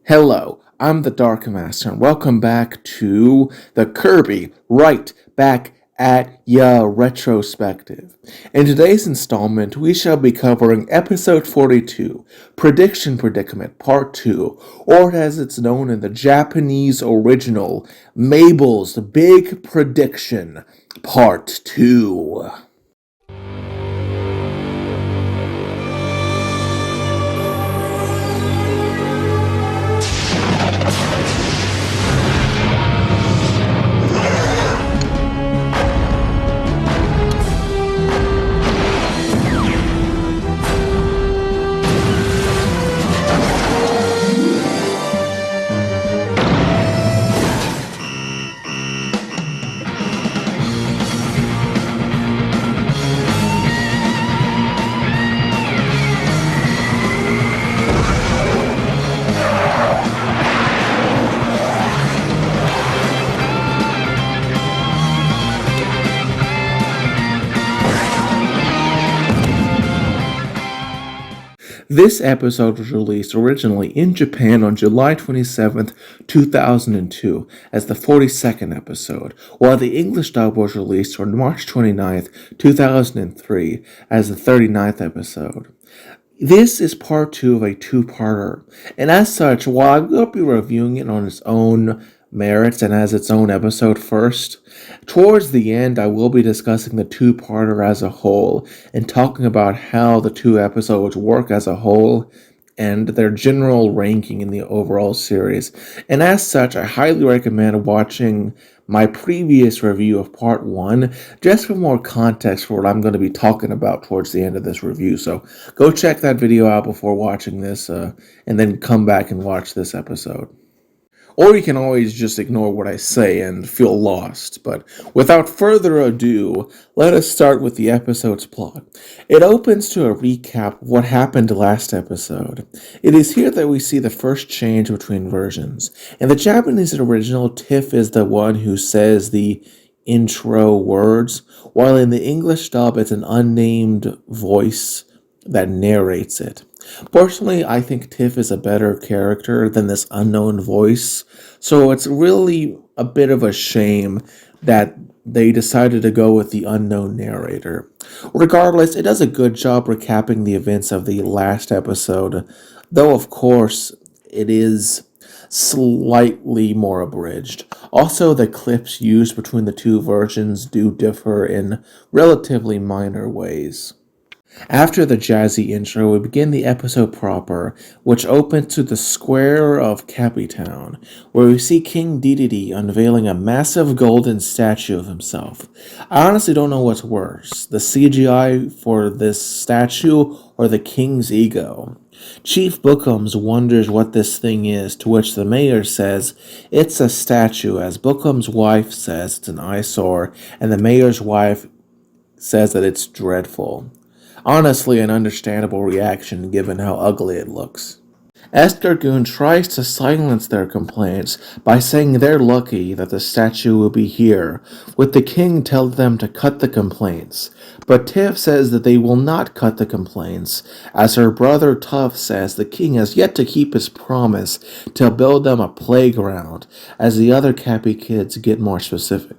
Hello, I'm the Dark Master, and welcome back to the Kirby Right Back at Ya Retrospective. In today's installment, we shall be covering episode 42, Predicament Part 2, or as it's known in the Japanese original, Mabel's Big Prediction Part 2. This episode was released originally in Japan on July 27th, 2002, as the 42nd episode, while the English dub was released on March 29th, 2003, as the 39th episode. This is part 2 of a two-parter, and as such, while I will be reviewing it on its own merits and as its own episode first, towards the end I will be discussing the two-parter as a whole and talking about how the two episodes work as a whole and their general ranking in the overall series. And as such, I highly recommend watching my previous review of part 1 just for more context for what I'm going to be talking about towards the end of this review. So go check that video out before watching this and then come back and watch this episode. Or you can always just ignore what I say and feel lost. But without further ado, let us start with the episode's plot. It opens to a recap of what happened last episode. It is here that we see the first change between versions. In the Japanese original, Tiff is the one who says the intro words, while in the English dub it's an unnamed voice that narrates it. Personally, I think Tiff is a better character than this unknown voice, so it's really a bit of a shame that they decided to go with the unknown narrator. Regardless, it does a good job recapping the events of the last episode, though of course it is slightly more abridged. Also, the clips used between the two versions do differ in relatively minor ways. After the jazzy intro, we begin the episode proper, which opens to the square of Town, where we see King Dedede unveiling a massive golden statue of himself. I honestly don't know what's worse, the CGI for this statue or the king's ego. Chief Bookums wonders what this thing is, to which the mayor says it's a statue, as Bookums' wife says it's an eyesore, and the mayor's wife says that it's dreadful. Honestly, an understandable reaction given how ugly it looks. Escargoon tries to silence their complaints by saying they're lucky that the statue will be here, with the king telling them to cut the complaints. But Tiff says that they will not cut the complaints, as her brother Tuff says the king has yet to keep his promise to build them a playground, as the other Cappy kids get more specific.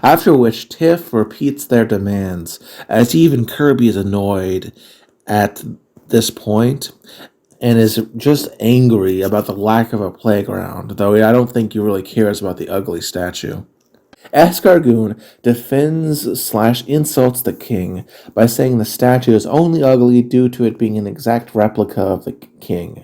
After which, Tiff repeats their demands, as even Kirby is annoyed at this point, and is just angry about the lack of a playground, though I don't think he really cares about the ugly statue. Escargoon defends/insults the king by saying the statue is only ugly due to it being an exact replica of the king.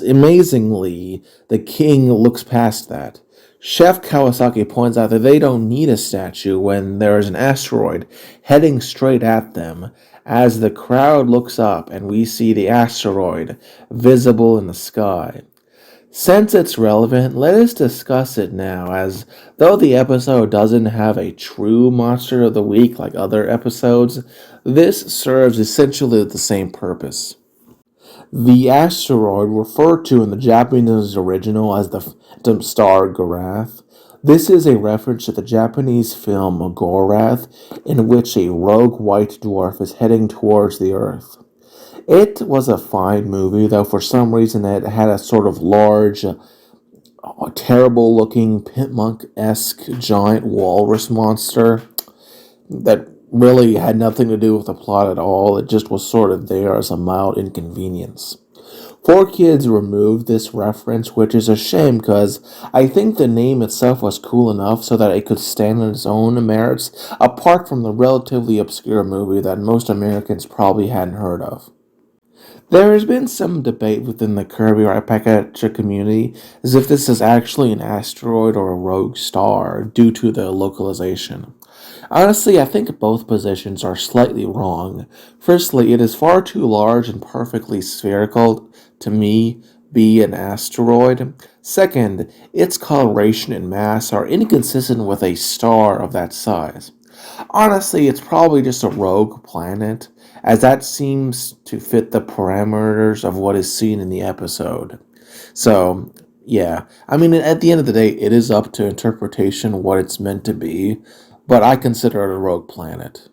Amazingly, the king looks past that. Chef Kawasaki points out that they don't need a statue when there is an asteroid heading straight at them, as the crowd looks up and we see the asteroid visible in the sky. Since it's relevant, let us discuss it now, as though the episode doesn't have a true Monster of the Week like other episodes, this serves essentially the same purpose. The asteroid, referred to in the Japanese original as the Phantom Star Gorath, this is a reference to the Japanese film Gorath, in which a rogue white dwarf is heading towards the Earth. It was a fine movie, though for some reason it had a sort of large, terrible looking Pimp-Monk-esque giant walrus monster that really had nothing to do with the plot at all. It just was sort of there as a mild inconvenience. 4Kids removed this reference, which is a shame because I think the name itself was cool enough so that it could stand on its own merits, apart from the relatively obscure movie that most Americans probably hadn't heard of. There has been some debate within the Kirby Retrospective community as if this is actually an asteroid or a rogue star due to the localization. Honestly, I think both positions are slightly wrong. Firstly, it is far too large and perfectly spherical to me be an asteroid. Second, its coloration and mass are inconsistent with a star of that size. Honestly, it's probably just a rogue planet, as that seems to fit the parameters of what is seen in the episode. So, yeah, I mean, at the end of the day, it is up to interpretation what it's meant to be, but I consider it a rogue planet.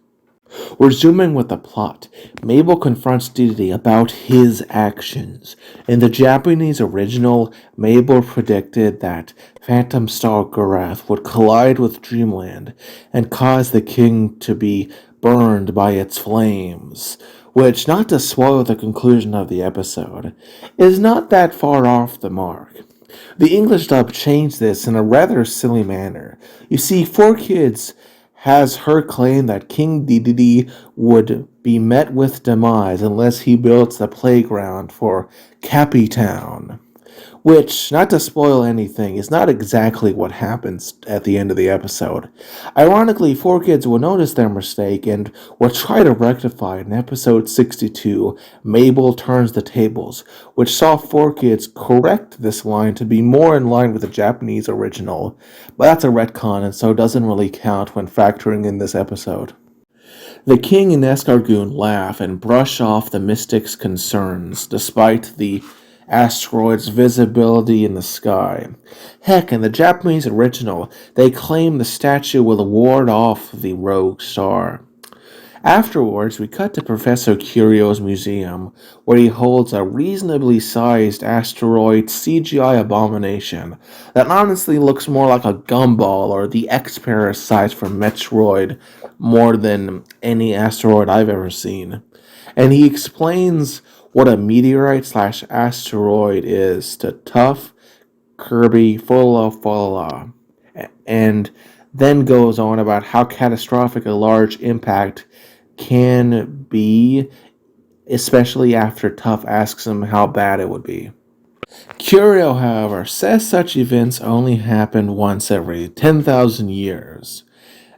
Resuming with the plot, Mabel confronts Dedede about his actions. In the Japanese original, Mabel predicted that Phantom Star Garath would collide with Dreamland and cause the king to be burned by its flames, which, not to spoil the conclusion of the episode, is not that far off the mark. The English dub changed this in a rather silly manner. You see, 4Kids has her claim that King Dedede would be met with demise unless he builds the playground for Cappytown. Which, not to spoil anything, is not exactly what happens at the end of the episode. Ironically, 4Kids will notice their mistake and will try to rectify it in episode 62, Mabel Turns the Tables, which saw 4Kids correct this line to be more in line with the Japanese original, but that's a retcon and so doesn't really count when factoring in this episode. The king and Escargoon laugh and brush off the mystic's concerns, despite the asteroid's visibility in the sky. Heck, in the Japanese original, they claim the statue will ward off the rogue star. Afterwards, we cut to Professor Curio's museum, where he holds a reasonably sized asteroid CGI abomination that honestly looks more like a gumball or the X-Parasite from Metroid more than any asteroid I've ever seen. And he explains what a meteorite slash asteroid is to Tough, Kirby, Fola, and then goes on about how catastrophic a large impact can be, especially after Tough asks him how bad it would be. Curio, however, says such events only happen once every 10,000 years,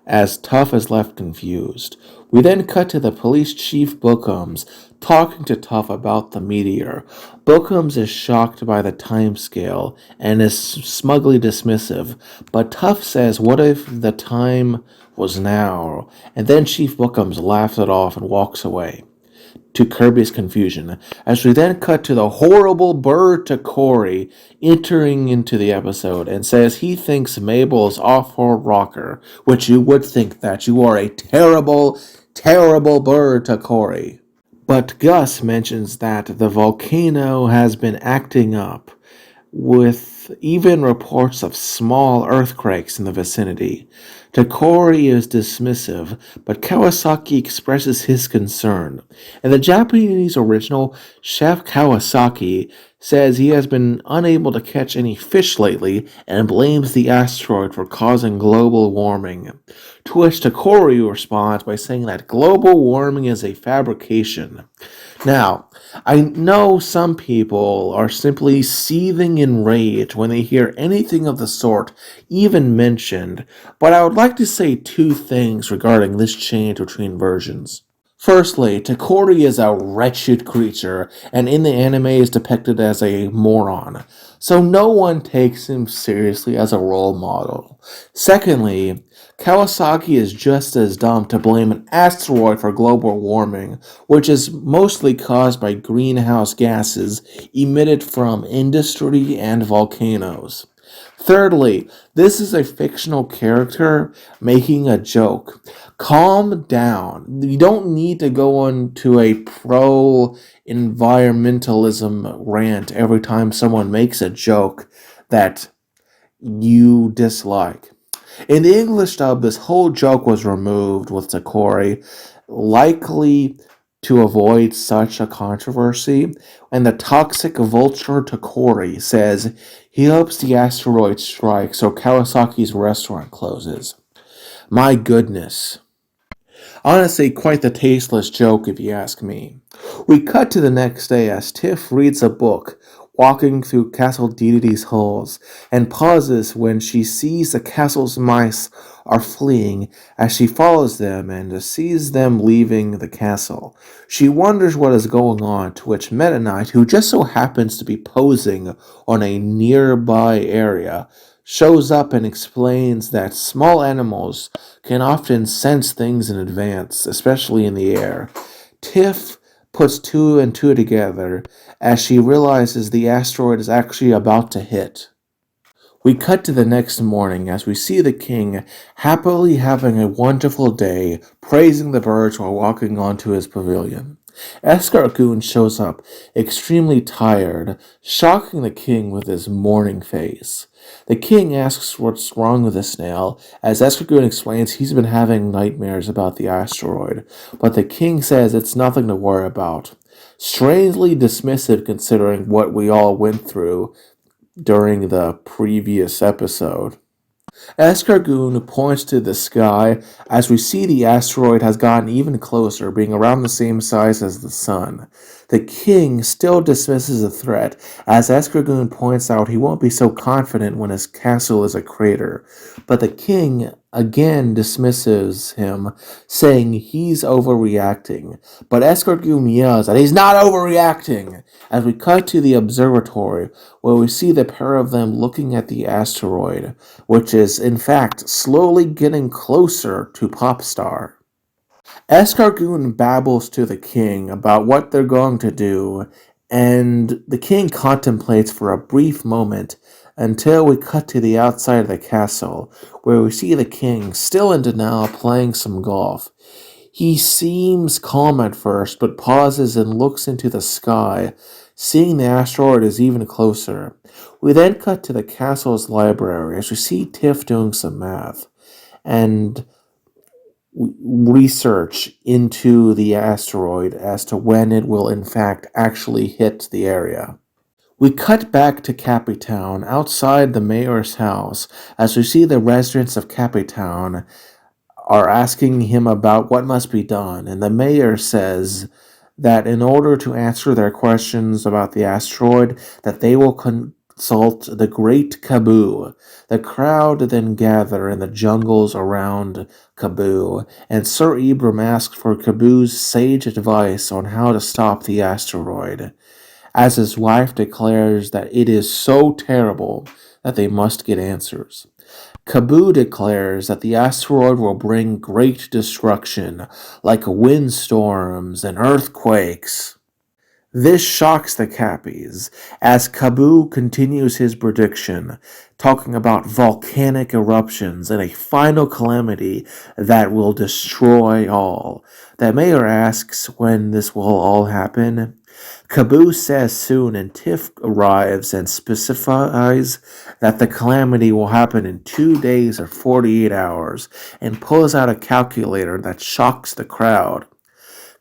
as Tough is left confused. We then cut to the police chief Bookums talking to Tough about the meteor. Bookums is shocked by the timescale and is smugly dismissive, but Tough says, "What if the time was now?" And then Chief Bookums laughs it off and walks away, to Kirby's confusion, as we then cut to the horrible bird to Corey entering into the episode and says he thinks Mabel is off her rocker, which you would think that you are a terrible, terrible bird to Corey. But Gus mentions that the volcano has been acting up, with even reports of small earthquakes in the vicinity. Takori is dismissive, but Kawasaki expresses his concern. In the Japanese original, Chef Kawasaki says he has been unable to catch any fish lately and blames the asteroid for causing global warming. To which Takori responds by saying that global warming is a fabrication. Now, I know some people are simply seething in rage when they hear anything of the sort even mentioned, but I would like to say two things regarding this change between versions. Firstly, Takori is a wretched creature, and in the anime is depicted as a moron, so no one takes him seriously as a role model. Secondly, Kawasaki is just as dumb to blame an asteroid for global warming, which is mostly caused by greenhouse gases emitted from industry and volcanoes. Thirdly, this is a fictional character making a joke. Calm down. You don't need to go on to a pro environmentalism rant every time someone makes a joke that you dislike. In the English dub, this whole joke was removed with Takori, likely to avoid such a controversy. And the toxic vulture Takori says he hopes the asteroid strikes or Kawasaki's restaurant closes. My goodness. Honestly, quite the tasteless joke if you ask me. We cut to the next day as Tiff reads a book, walking through Castle Dedede's halls, and pauses when she sees the castle's mice are fleeing as she follows them and sees them leaving the castle. She wonders what is going on, to which Meta Knight, who just so happens to be posing on a nearby area, shows up and explains that small animals can often sense things in advance, especially in the air. Tiff puts two and two together as she realizes the asteroid is actually about to hit. We cut to the next morning as we see the king happily having a wonderful day, praising the birds while walking onto his pavilion. Escargoon shows up, extremely tired, shocking the king with his morning face. The king asks what's wrong with the snail, as Escargoon explains he's been having nightmares about the asteroid, but the king says it's nothing to worry about. Strangely dismissive considering what we all went through during the previous episode. Escargoon points to the sky as we see the asteroid has gotten even closer, being around the same size as the sun. The king still dismisses the threat, as Escargoon points out he won't be so confident when his castle is a crater. But the king again dismisses him, saying he's overreacting. But Escargoon yells that he's not overreacting, as we cut to the observatory, where we see the pair of them looking at the asteroid, which is in fact slowly getting closer to Popstar. Escargoon babbles to the king about what they're going to do, and the king contemplates for a brief moment until we cut to the outside of the castle, where we see the king, still in denial, playing some golf. He seems calm at first, but pauses and looks into the sky, seeing the asteroid is even closer. We then cut to the castle's library as we see Tiff doing some math and research into the asteroid as to when it will in fact actually hit the area. We cut back to Cappytown outside the mayor's house as we see the residents of Cappytown are asking him about what must be done, and the mayor says that in order to answer their questions about the asteroid, that they will consult the great Kaboo. The crowd then gather in the jungles around Kaboo, and Sir Ibram asks for Kaboo's sage advice on how to stop the asteroid, as his wife declares that it is so terrible that they must get answers. Kaboo declares that the asteroid will bring great destruction, like windstorms and earthquakes. This shocks the Cappies, as Kaboo continues his prediction, talking about volcanic eruptions and a final calamity that will destroy all. The mayor asks when this will all happen. Kaboo says soon, and Tiff arrives and specifies that the calamity will happen in 2 days or 48 hours, and pulls out a calculator that shocks the crowd.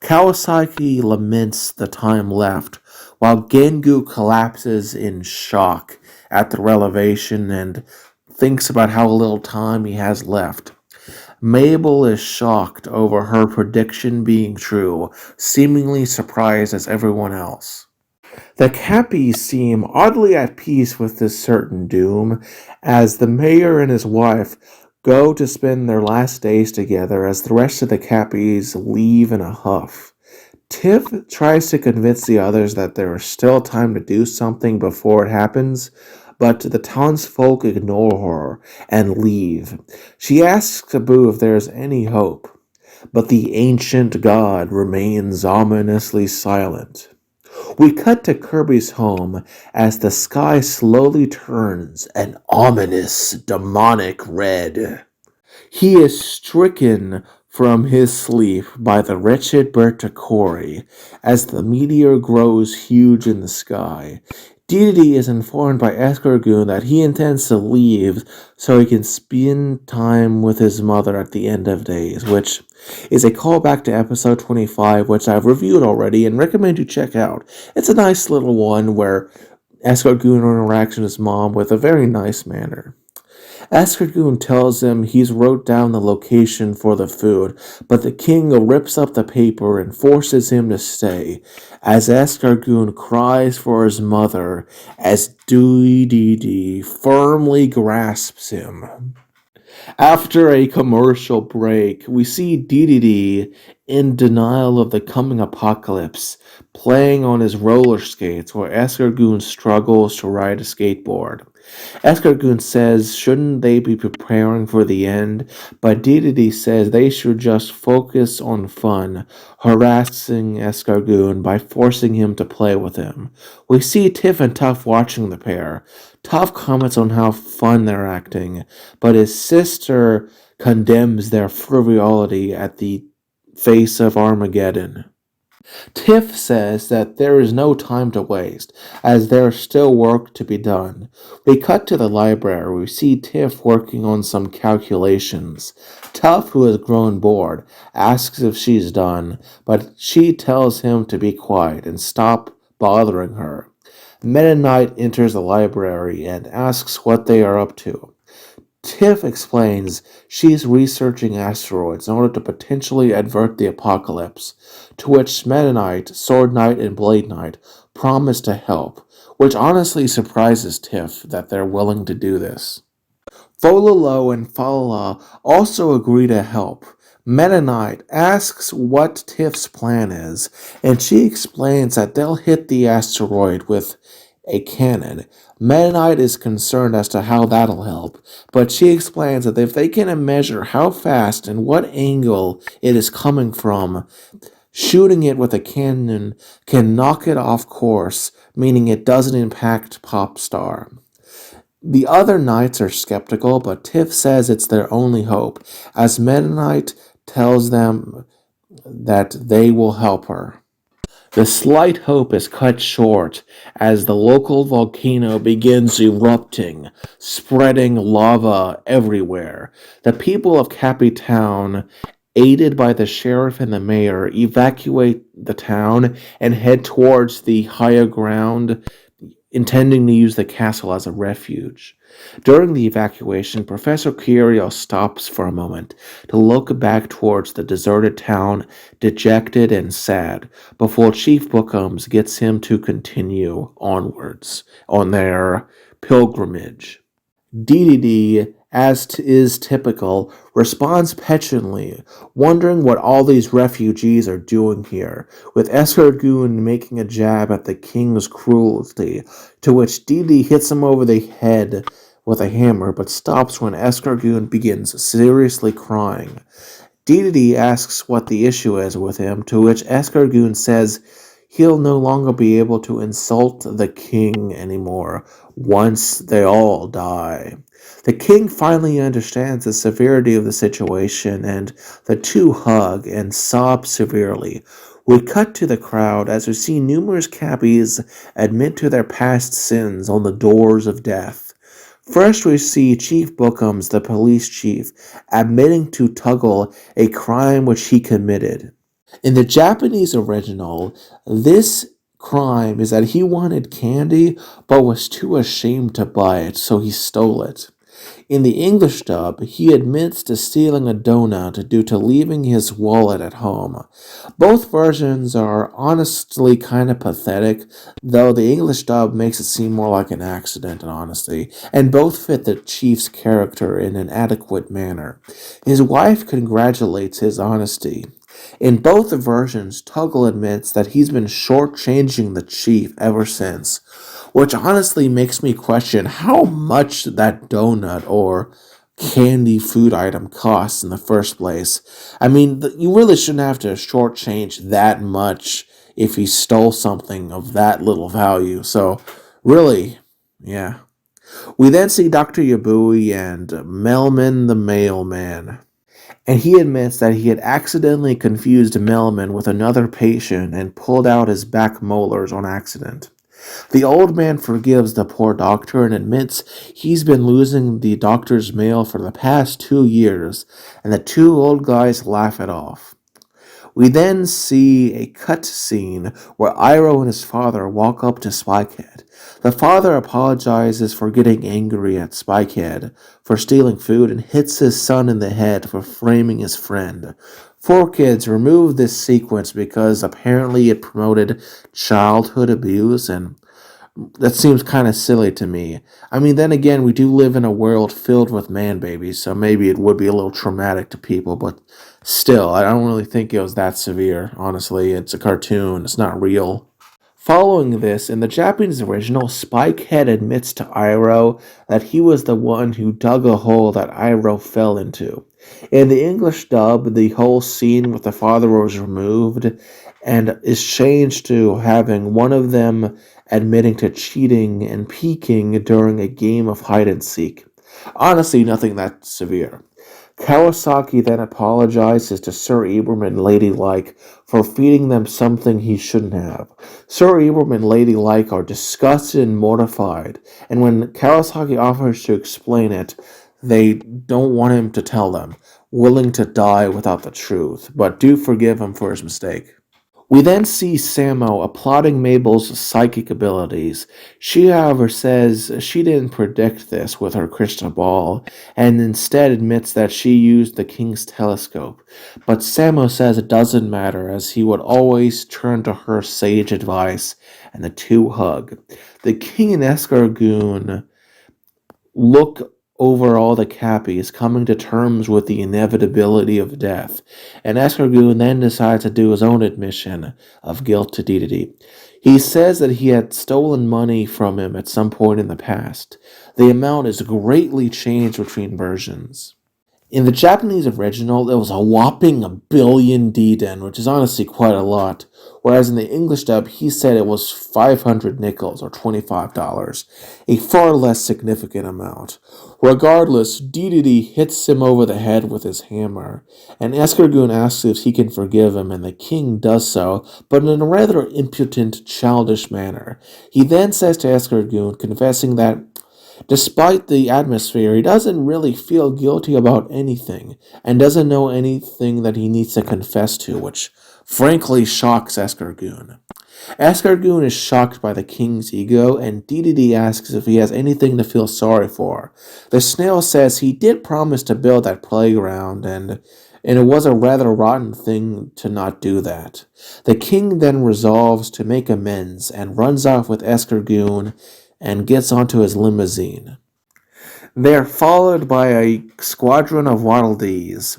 Kawasaki laments the time left, while Gengu collapses in shock at the revelation and thinks about how little time he has left. Mabel is shocked over her prediction being true, seemingly surprised as everyone else. The Cappies seem oddly at peace with this certain doom, as the mayor and his wife go to spend their last days together as the rest of the Cappies leave in a huff. Tiff tries to convince the others that there is still time to do something before it happens, but the townsfolk ignore her and leave. She asks Kaboo if there is any hope, but the ancient god remains ominously silent. We cut to Kirby's home as the sky slowly turns an ominous, demonic red. He is stricken from his sleep by the wretched Bertacori as the meteor grows huge in the sky. Dedede is informed by Escargoon that he intends to leave so he can spend time with his mother at the end of days, which is a callback to episode 25, which I've reviewed already and recommend you check out. It's a nice little one where Escargoon interacts with his mom with a very nice manner. Escargoon tells him he's wrote down the location for the food, but the king rips up the paper and forces him to stay, as Escargoon cries for his mother as Dedede firmly grasps him. After a commercial break, we see Dedede in denial of the coming apocalypse, playing on his roller skates while Escargoon struggles to ride a skateboard. Escargoon says shouldn't they be preparing for the end, but Dedede says they should just focus on fun, harassing Escargoon by forcing him to play with him. We see Tiff and Tuff watching the pair. Tuff comments on how fun they're acting, but his sister condemns their frivolity at the face of Armageddon. Tiff says that there is no time to waste, as there is still work to be done. We cut to the library. We see Tiff working on some calculations. Tuff, who has grown bored, asks if she's done, but she tells him to be quiet and stop bothering her. Meta Knight enters the library and asks what they are up to. Tiff explains she's researching asteroids in order to potentially avert the apocalypse, to which Meta Knight, Sword Knight, and Blade Knight promise to help, which honestly surprises Tiff that they're willing to do this. Fololo and Falala also agree to help. Meta Knight asks what Tiff's plan is, and she explains that they'll hit the asteroid with a cannon. Meta Knight is concerned as to how that'll help, but she explains that if they can measure how fast and what angle it is coming from, shooting it with a cannon can knock it off course, meaning it doesn't impact Popstar. The other knights are skeptical, but Tiff says it's their only hope, as Meta Knight tells them that they will help her. The slight hope is cut short as the local volcano begins erupting, spreading lava everywhere. The people of Cappy Town, aided by the sheriff and the mayor, evacuate the town and head towards the higher ground, intending to use the castle as a refuge. During the evacuation, Professor Curio stops for a moment to look back towards the deserted town, dejected and sad, before Chief Bookums gets him to continue onwards on their pilgrimage. Dedede, as is typical, responds petulantly, wondering what all these refugees are doing here, with Escargoon making a jab at the king's cruelty, to which Dedede hits him over the head with a hammer, but stops when Escargoon begins seriously crying. Dedede asks what the issue is with him, to which Escargoon says he'll no longer be able to insult the king anymore once they all die. The king finally understands the severity of the situation, and the two hug and sob severely. We cut to the crowd as we see numerous cabbies admit to their past sins on the doors of death. First, we see Chief Bookums, the police chief, admitting to Tuggle a crime which he committed. In the Japanese original, this crime is that he wanted candy but was too ashamed to buy it, so he stole it. In the English dub, he admits to stealing a donut due to leaving his wallet at home. Both versions are honestly kind of pathetic, though the English dub makes it seem more like an accident in honesty, and both fit the chief's character in an adequate manner. His wife congratulates his honesty. In both versions, Tuggle admits that he's been shortchanging the chief ever since, which honestly makes me question how much that donut or candy food item costs in the first place. I mean, you really shouldn't have to shortchange that much if he stole something of that little value. So, really, yeah. We then see Dr. Yabui and Melman the mailman, and he admits that he had accidentally confused Melman with another patient and pulled out his back molars on accident. The old man forgives the poor doctor and admits he's been losing the doctor's mail for the past 2 years, and the two old guys laugh it off. We then see a cut scene where Iroh and his father walk up to Spikehead. The father apologizes for getting angry at Spikehead for stealing food and hits his son in the head for framing his friend. 4Kids removed this sequence because apparently it promoted childhood abuse, and that seems kind of silly to me. I mean, then again, we do live in a world filled with man babies, so maybe it would be a little traumatic to people, but still, I don't really think it was that severe, honestly. It's a cartoon, it's not real. Following this, in the Japanese original, Spikehead admits to Iroh that he was the one who dug a hole that Iroh fell into. In the English dub, the whole scene with the father was removed and is changed to having one of them admitting to cheating and peeking during a game of hide and seek. Honestly, nothing that severe. Kawasaki then apologizes to Sir Abram and Lady Like for feeding them something he shouldn't have. Sir Abram and Lady Like are disgusted and mortified, and when Kawasaki offers to explain it, they don't want him to tell them, willing to die without the truth, but do forgive him for his mistake. We then see Sammo applauding Mabel's psychic abilities. She, however, says she didn't predict this with her crystal ball, and instead admits that she used the king's telescope. But Sammo says it doesn't matter, as he would always turn to her sage advice, and the two hug. The king and Escargoon look over all the Cappies, coming to terms with the inevitability of death, and Escargoon then decides to do his own admission of guilt to Dedede. He says that he had stolen money from him at some point in the past. The amount is greatly changed between versions. In the Japanese original, it was a whopping $1 billion Dedede, which is honestly quite a lot. Whereas in the English dub, he said it was 500 nickels or $25, a far less significant amount. Regardless, Dedede hits him over the head with his hammer, and Escargoon asks if he can forgive him, and the king does so, but in a rather impudent, childish manner. He then says to Escargoon, confessing that despite the atmosphere, he doesn't really feel guilty about anything, and doesn't know anything that he needs to confess to, which frankly shocks Escargoon. Escargoon is shocked by the king's ego, and Dedede asks if he has anything to feel sorry for. The snail says he did promise to build that playground, and it was a rather rotten thing to not do that. The king then resolves to make amends and runs off with Escargoon and gets onto his limousine. They're followed by a squadron of Waddle Dees,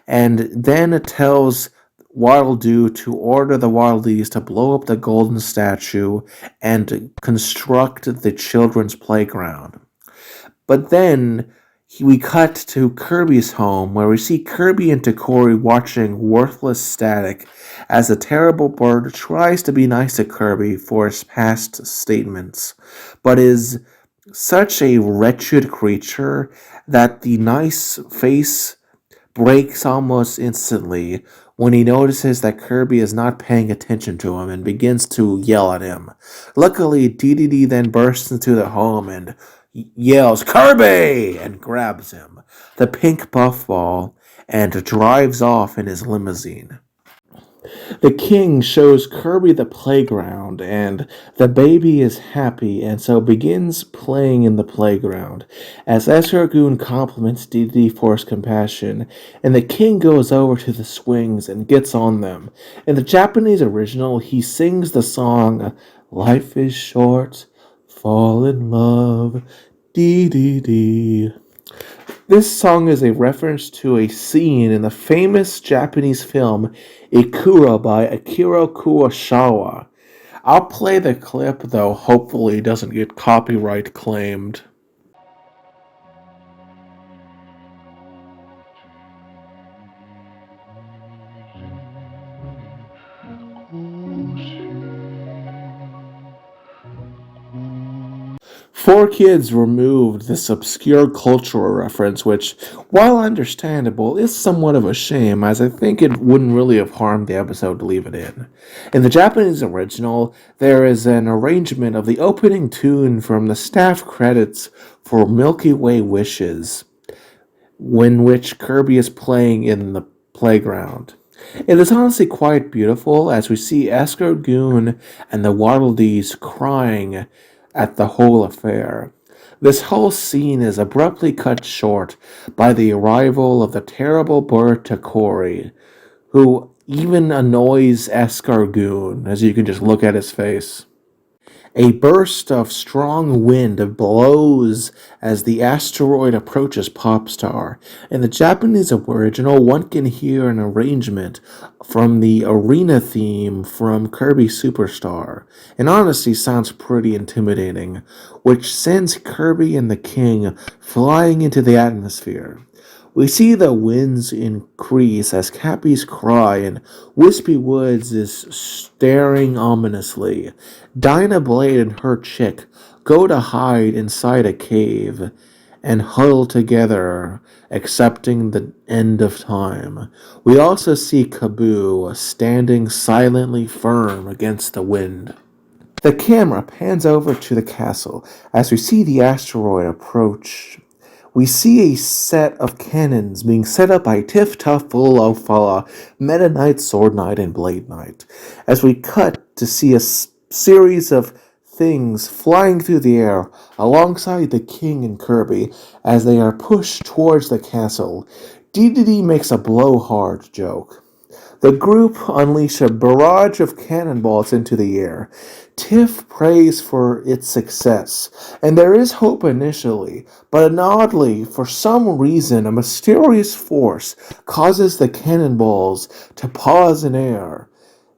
and then tells Waddle Doo to order the Waddle Dees to blow up the golden statue and construct the children's playground. But then we cut to Kirby's home, where we see Kirby and Takori watching worthless static as the terrible bird tries to be nice to Kirby for his past statements, but is such a wretched creature that the nice face breaks almost instantly when he notices that Kirby is not paying attention to him and begins to yell at him. Luckily, Dedede then bursts into the home and yells, "Kirby!" and grabs him, the pink puffball, and drives off in his limousine. The king shows Kirby the playground, and the baby is happy and so begins playing in the playground, as Escargoon compliments Dedede for his compassion, and the king goes over to the swings and gets on them. In the Japanese original, he sings the song, "Life is short, fall in love, Dedede." This song is a reference to a scene in the famous Japanese film Ikura by Akira Kurosawa. I'll play the clip, though hopefully it doesn't get copyright claimed. Four Kids removed this obscure cultural reference, which, while understandable, is somewhat of a shame, as I think it wouldn't really have harmed the episode to leave it in. In the Japanese original, there is an arrangement of the opening tune from the staff credits for Milky Way Wishes, in which Kirby is playing in the playground. It is honestly quite beautiful as we see Escargoon and the Waddle Dees crying at the whole affair. This whole scene is abruptly cut short by the arrival of the terrible bird Takori, who even annoys Escargoon, as you can just look at his face. A burst of strong wind blows as the asteroid approaches Popstar. In the Japanese original, one can hear an arrangement from the arena theme from Kirby Superstar. And honestly sounds pretty intimidating, which sends Kirby and the King flying into the atmosphere. We see the winds increase as Cappy's cry and Wispy Woods is staring ominously. Dinah Blade and her chick go to hide inside a cave and huddle together, accepting the end of time. We also see Kaboo standing silently firm against the wind. The camera pans over to the castle as we see the asteroid approach. We see a set of cannons being set up by Tiff, Tuff, Fulofala, Meta Knight, Sword Knight, and Blade Knight. As we cut to see a series of things flying through the air alongside the King and Kirby as they are pushed towards the castle. Dedede makes a blowhard joke. The group unleash a barrage of cannonballs into the air. Tiff prays for its success, and there is hope initially, but oddly, for some reason, a mysterious force causes the cannonballs to pause in air.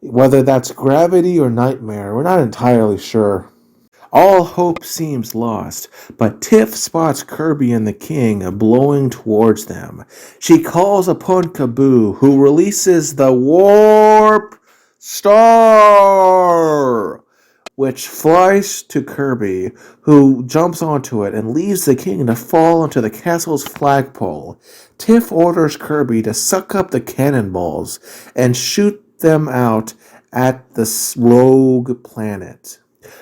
Whether that's gravity or nightmare, we're not entirely sure. All hope seems lost, but Tiff spots Kirby and the King blowing towards them. She calls upon Kaboo, who releases the Warp Star, which flies to Kirby, who jumps onto it and leaves the King to fall onto the castle's flagpole. Tiff orders Kirby to suck up the cannonballs and shoot them out at the rogue planet.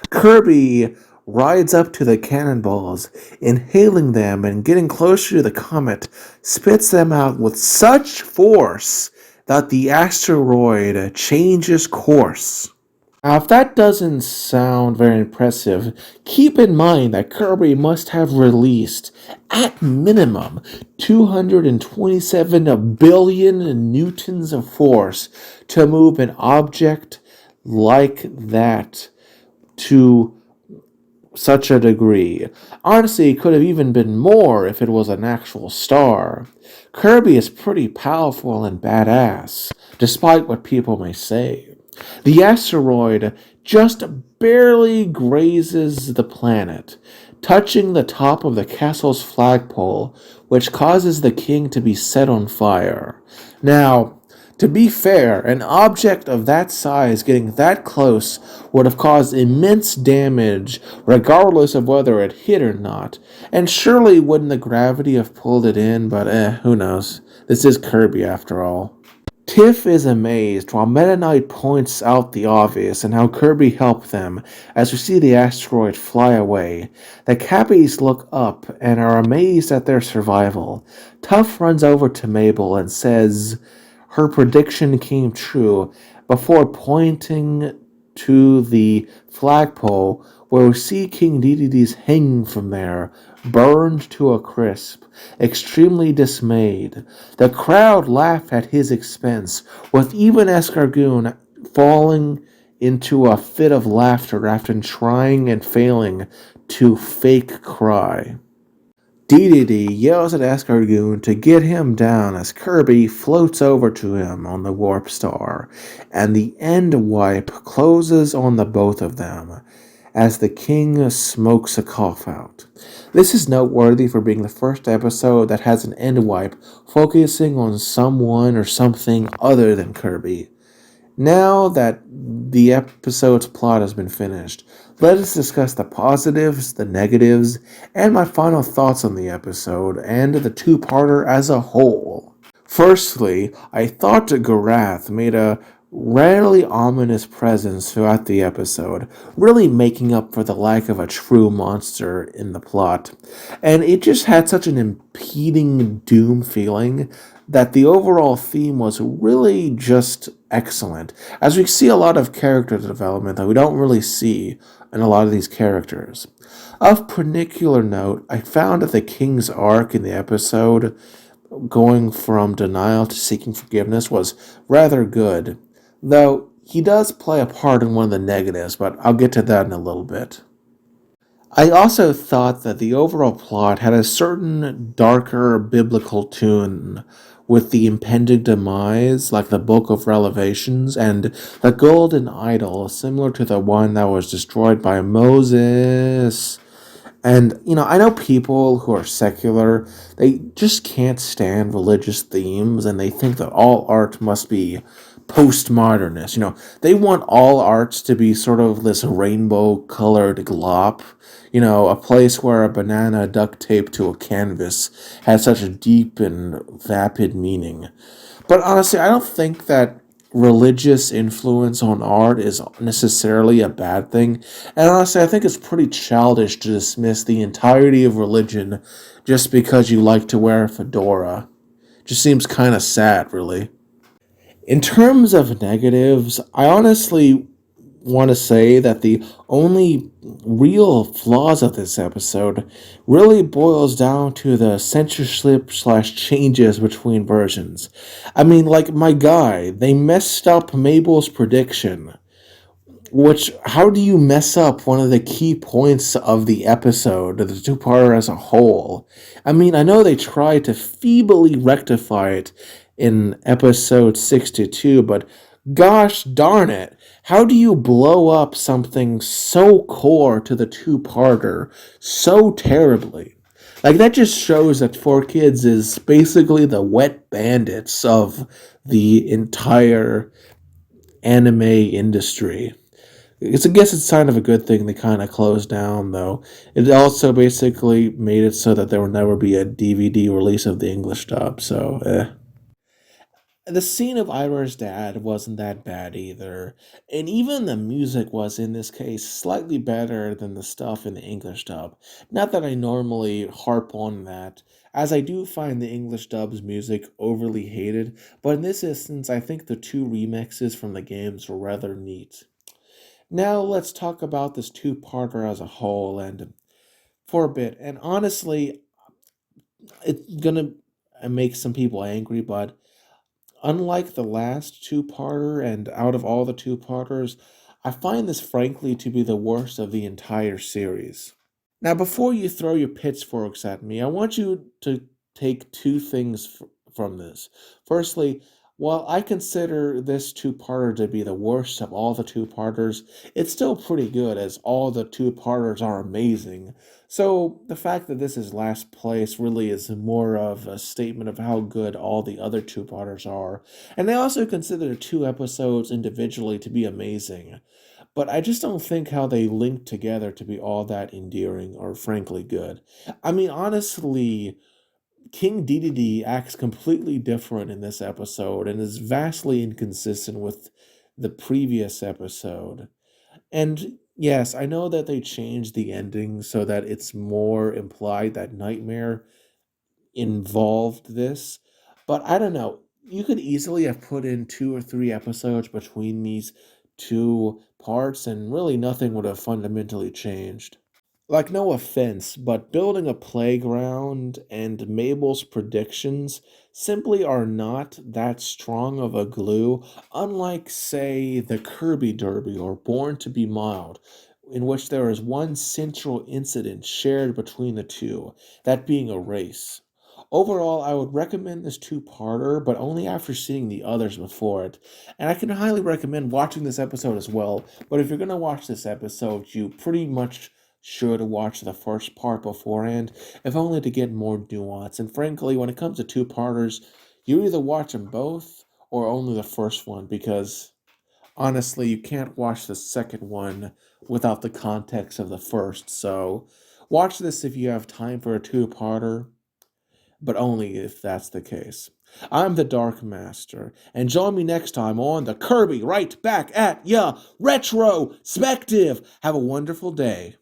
Kirby rides up to the cannonballs, inhaling them and getting closer to the comet, spits them out with such force that the asteroid changes course. Now, if that doesn't sound very impressive, keep in mind that Kirby must have released, at minimum, 227 billion newtons of force to move an object like that to such a degree. Honestly, it could have even been more if it was an actual star. Kirby is pretty powerful and badass, despite what people may say. The asteroid just barely grazes the planet, touching the top of the castle's flagpole, which causes the King to be set on fire. Now, to be fair, an object of that size getting that close would have caused immense damage, regardless of whether it hit or not. And surely wouldn't the gravity have pulled it in, but who knows. This is Kirby after all. Tiff is amazed while Meta Knight points out the obvious and how Kirby helped them as we see the asteroid fly away. The Cappies look up and are amazed at their survival. Tuff runs over to Mabel and says her prediction came true before pointing to the flagpole where we see King Dedede's hanging from there, burned to a crisp, extremely dismayed. The crowd laugh at his expense, with even Escargoon falling into a fit of laughter after trying and failing to fake cry. Dedede yells at Escargoon to get him down as Kirby floats over to him on the Warp Star, and the end wipe closes on the both of them as the King smokes a cough out. This is noteworthy for being the first episode that has an end wipe focusing on someone or something other than Kirby. Now that the episode's plot has been finished, let us discuss the positives, the negatives, and my final thoughts on the episode and the two-parter as a whole. Firstly, I thought Garath made a rarely ominous presence throughout the episode, really making up for the lack of a true monster in the plot. And it just had such an impeding doom feeling that the overall theme was really just excellent, as we see a lot of character development that we don't really see in a lot of these characters. Of particular note, I found that the King's arc in the episode going from denial to seeking forgiveness was rather good, though he does play a part in one of the negatives, but I'll get to that in a little bit. I also thought that the overall plot had a certain darker biblical tune with the impending demise, like the Book of Revelations, and the golden idol, similar to the one that was destroyed by Moses. And, I know people who are secular, they just can't stand religious themes and they think that all art must be postmodernist. They want all arts to be sort of this rainbow colored glop, a place where a banana duct taped to a canvas has such a deep and vapid meaning. But honestly, I don't think that religious influence on art is necessarily a bad thing. And honestly, I think it's pretty childish to dismiss the entirety of religion just because you like to wear a fedora. Just seems kind of sad, really. In terms of negatives, I honestly want to say that the only real flaws of this episode really boils down to the censorship slash changes between versions. I mean, like my guy, they messed up Mabel's prediction. Which, how do you mess up one of the key points of the episode, the two-parter as a whole? I mean, I know they tried to feebly rectify it in episode 62, but gosh darn it, how do you blow up something so core to the two-parter so terribly? Like, that just shows that 4Kids is basically the wet bandits of the entire anime industry. I guess it's kind of a good thing they kind of closed down, though. It also basically made it so that there will never be a DVD release of the English dub, so The scene of Ira's dad wasn't that bad either, and even the music was, in this case, slightly better than the stuff in the English dub. Not that I normally harp on that, as I do find the English dub's music overly hated, but in this instance, I think the two remixes from the games were rather neat. Now let's talk about this two-parter as a whole and for a bit. And honestly, it's gonna make some people angry, but unlike the last two-parter and out of all the two-parters, I find this frankly to be the worst of the entire series. Now, before you throw your pitchforks at me, I want you to take two things from this. Firstly, while I consider this two-parter to be the worst of all the two-parters, it's still pretty good as all the two-parters are amazing. So the fact that this is last place really is more of a statement of how good all the other two-parters are. And I also consider the two episodes individually to be amazing. But I just don't think how they link together to be all that endearing or frankly good. I mean, honestly, King Dedede acts completely different in this episode and is vastly inconsistent with the previous episode. And yes, I know that they changed the ending so that it's more implied that Nightmare involved this, but I don't know. You could easily have put in 2 or 3 episodes between these two parts, and really nothing would have fundamentally changed. Like, no offense, but building a playground and Mabel's predictions simply are not that strong of a glue, unlike, say, the Kirby Derby or Born to Be Mild, in which there is one central incident shared between the two, that being a race. Overall, I would recommend this two-parter, but only after seeing the others before it. And I can highly recommend watching this episode as well, but if you're going to watch this episode, you pretty much should watch the first part beforehand, if only to get more nuance. And frankly, when it comes to two-parters, you either watch them both or only the first one, because Honestly, you can't watch the second one without the context of the first, so watch this if you have time for a two-parter, but only if that's the case. I'm the Dark Master, and join me next time on the Kirby Right Back at Ya Retrospective. Have a wonderful day.